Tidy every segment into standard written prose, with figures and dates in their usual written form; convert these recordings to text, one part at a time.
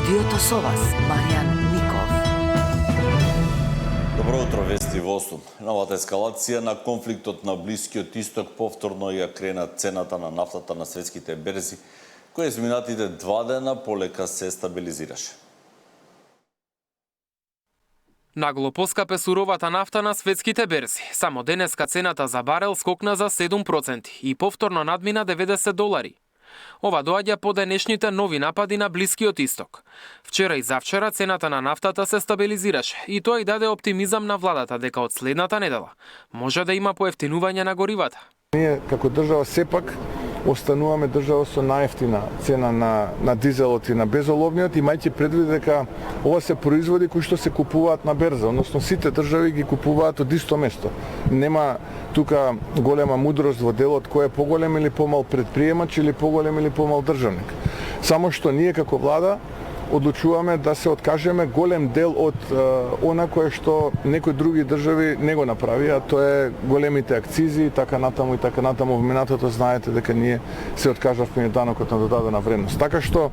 студиото со вас, Маријан Ников. Добро утро, вести во 8. Новата ескалација на конфликтот на Блискиот Исток повторно ја крена цената на нафтата на светските берзи, која изминатите 2 дена полека се стабилизираше. Нагло поскапе суровата нафта на светските берзи. Само денеска цената за барел скокна за 7% и повторно надмина $90. Ова доаѓа по денешните нови напади на Блискиот Исток. Вчера и завчера цената на нафтата се стабилизираше и тоа и даде оптимизам на владата дека од следната недела може да има поевтинување на горивата. Ние како држава сепак остануваме држава со најефтина цена на дизелот и на безоловниот, имајќи предвид дека ова се производи кои што се купуваат на берза, односно сите држави ги купуваат од исто место. Нема тука голема мудрост во делот кој е поголем или помал предприемач или поголем или помал државник. Само што ние како влада одлучуваме да се откажеме голем дел од она кое што некои други држави не го направија, тоа е големите акцизи и така натаму и така натаму. Во минатото знаете дека ние се откажавме од данокот на додадена вредност. Така што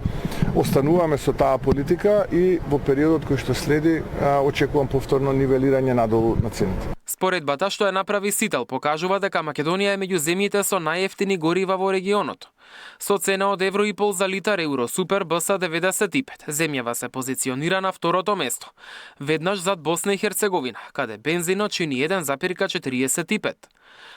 остануваме со таа политика и во периодот кој што следи очекувам повторно нивелирање надолу на цените. Споредбата што ја направи Сител покажува дека Македонија е меѓу земјите со најевтини горива во регионот. Со цена од €1,5 за литар Евро Супер БС 95, земјава се позиционира на второто место, веднаш зад Босна и Херцеговина, каде бензинот чини 1,45.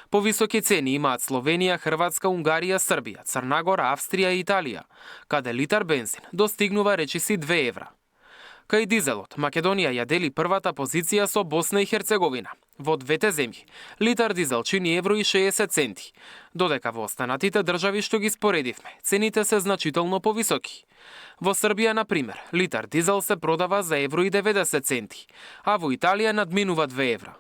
Повисоки цени имаат Словенија, Хрватска, Унгарија, Србија, Црна Гора, Австрија и Италија, каде литар бензин достигнува речиси €2. Кај дизелот, Македонија ја дели првата позиција со Босна и Херцеговина. Во двете земји, литар дизел чини €1,60, додека во останатите држави што ги споредивме, цените се значително повисоки. Во Србија, на пример, литар дизел се продава за €1,90, а во Италија надминува €2.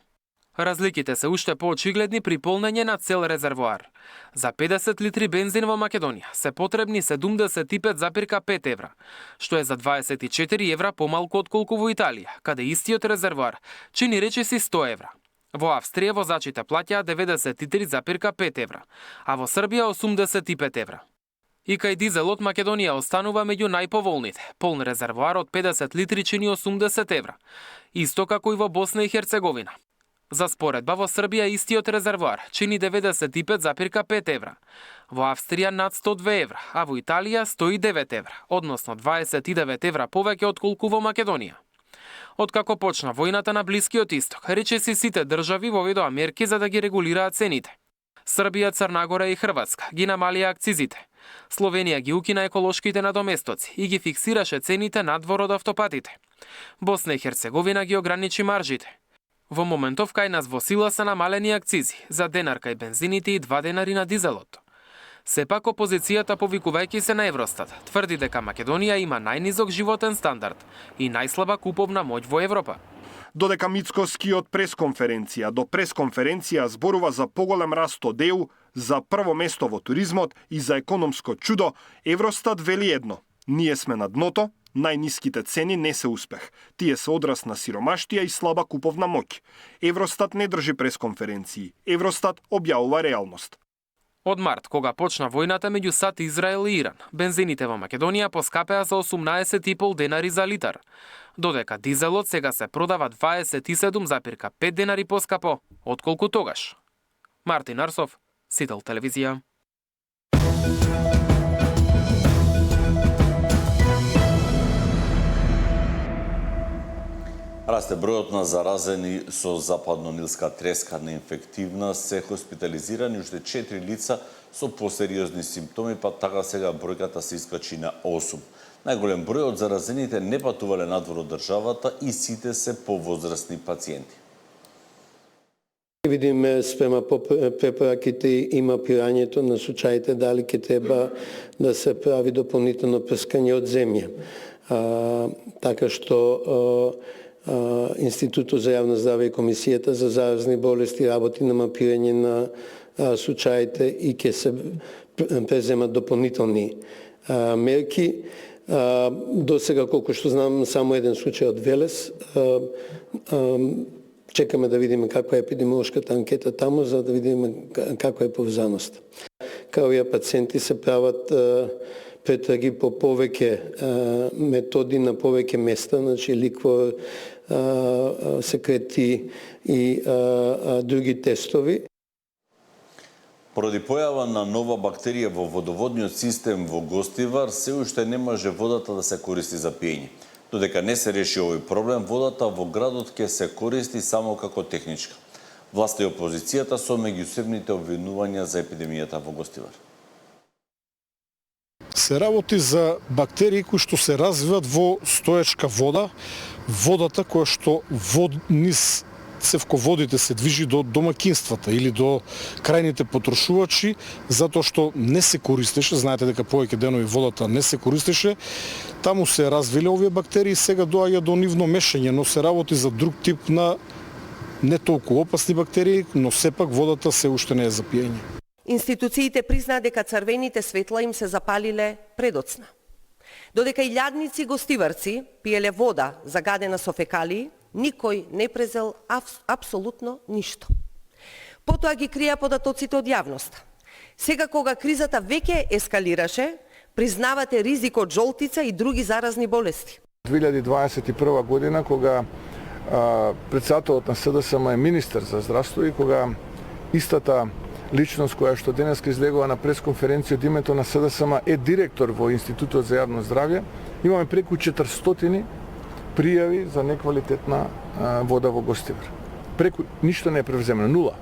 Разликите се уште поочигледни при полнење на цел резервоар. За 50 литри бензин во Македонија се потребни €75,5, што е за €24 помалку отколку во Италија, каде истиот резервоар чини речиси €100. Во Австрија возачите плаќаат €93,5, а во Србија €85. И кај дизелот Македонија останува меѓу најповолните. Полн резервоар од 50 литри чини €80, исто како и во Босна и Херцеговина. За споредба, во Србија истиот резервоар чини €95,5, во Австрија над €102, а во Италија €109, односно €29 повеќе отколку во Македонија. Откако почна војната на Блискиот Исток, речиси сите држави воведоа мерки за да ги регулираат цените. Србија, Црна Гора и Хрватска ги намалија акцизите. Словенија ги укина еколошките надоместоци и ги фиксираше цените надвор од автопатите. Босна и Херцеговина ги ограничи маржите. Во моментов кај нас во сила се намалени акцизи за денар кај бензините и 2 денари на дизелот. Сепак опозицијата, повикувајќи се на Евростат, тврди дека Македонија има најнизок животен стандард и најслаба куповна моќ во Европа. Додека Мицкоски од пресконференција до пресконференција зборува за поголем раст од ЕУ, за прво место во туризмот и за економско чудо, Евростат вели едно: ние сме на дното, најниските цени не се успех. Тие се одраз на сиромаштија и слаба куповна моќ. Евростат не држи пресконференции. Евростат објавува реалност. Од март, кога почна војната меѓу САД, Израел и Иран, бензините во Македонија поскапеа за 18,5 денари за литар, додека дизелот сега се продава 27,5 денари поскапо, отколку тогаш. Мартин Арсов, Сител телевизија. Расте бројот на заразени со западно-нилска треска неинфективна, се хоспитализирани уште 4 лица со посериозни симптоми, па така сега бројката се искачи на 8. Најголем број од заразените не патувале надвор од државата и сите се повозрастни пациенти. Видиме спрема препораките има пирањето на случаите дали ќе треба да се прави дополнително прскање од земја. Така што Институтот за јавно здраве и Комисијата за заразни болести работи на мапирање на случаите и ќе се преземат дополнителни мерки. До сега, колку што знам, само еден случај од Велес. Чекаме да видиме каква е епидемиолошката анкета таму, за да видиме каква е поврзаност. Као и пациенти се прават претраги по повеќе методи на повеќе места, значи ликвор, секрети и други тестови. Поради појава на нова бактерија во водоводниот систем во Гостивар, се уште не може водата да се користи за пиење. Додека не се реши овој проблем, водата во градот ќе се користи само како техничка. Власта и опозицијата со меѓусебните обвинувања за епидемијата во Гостивар. Се работи за бактерии кои што се развиваат во стоечка вода, водата која што низ цевководите се движи до домакинствата или до крајните потрошувачи, затоа што не се користеше, знаете дека повеќе денови водата не се користеше, таму се развиле овие бактерии, сега доаѓа до нивно мешање, но се работи за друг тип на не толку опасни бактерии, но сепак водата се уште не е за пиење. Институциите признаа дека црвените светла им се запалиле предоцна. Додека илјадници гостиварци пиеле вода загадена со фекалии, никој не презел апсолутно ништо. Потоа ги крија податоците од јавноста. Сега кога кризата веќе ескалираше, признавате ризик од жолтица и други заразни болести. 2021 година, кога председателот на СДСМ е министер за здравство и кога истата личност која што денеска излегува на пресконференција од името на СДСМ е директор во Институтот за јавно здравје, имаме преку 400 пријави за неквалитетна вода во Гостивар. Преку ништо не е превземено, нула.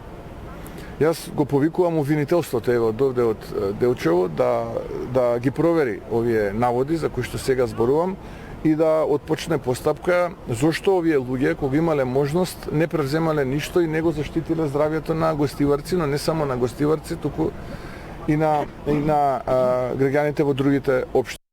Јас го повикувам обвинителството еве од Делчево да ги провери овие наводи за кои што сега зборувам и да отпочне постапка зошто овие луѓе кога имале можност не превземале ништо и не го заштитиле здравјето на гостиварци, но не само на гостиварци, туку и на граѓаните во другите општини.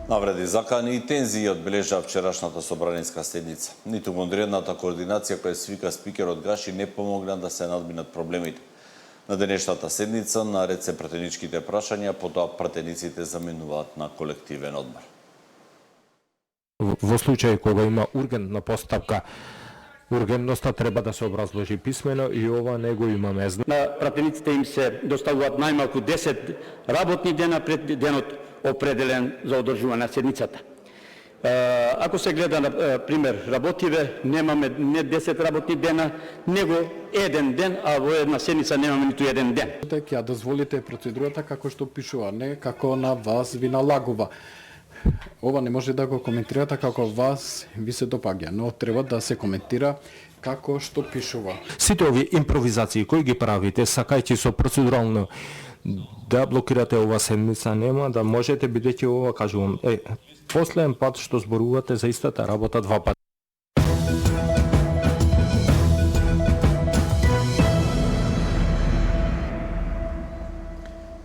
Навреди закани и тензии одбележа вчерашната собраниска седница. Ниту модерната координација која свика спикерот Гаши не помогна да се надминат проблемите. На денешната седница, наред се пратеничките прашања, потоа пратениците заменуваат на колективен одмор. Во случај кога има ургентна постапка, ургентноста треба да се образложи писмено и ова не го имаме. На пратениците им се доставуваат најмалку 10 работни дена пред денот определен за одржување на седницата. Ако се гледа на пример работиве, немаме не 10 работни дена, него еден ден, а во една седница немаме ниту еден ден. Ја дозволите процедурата како што пишува, не како на вас ви налагува. Ова не може да го коментирате како вас ви се допаѓа, но треба да се коментира како што пишува. Сите овие импровизации кои ги правите, сакајќи со процедурално да блокирате ова седница, нема да можете, бидејќи ова кажувам. Последен пат што зборувате за истата работа два пати.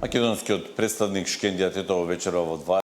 Македонскиот представник Шкендија Тетово вечера во 2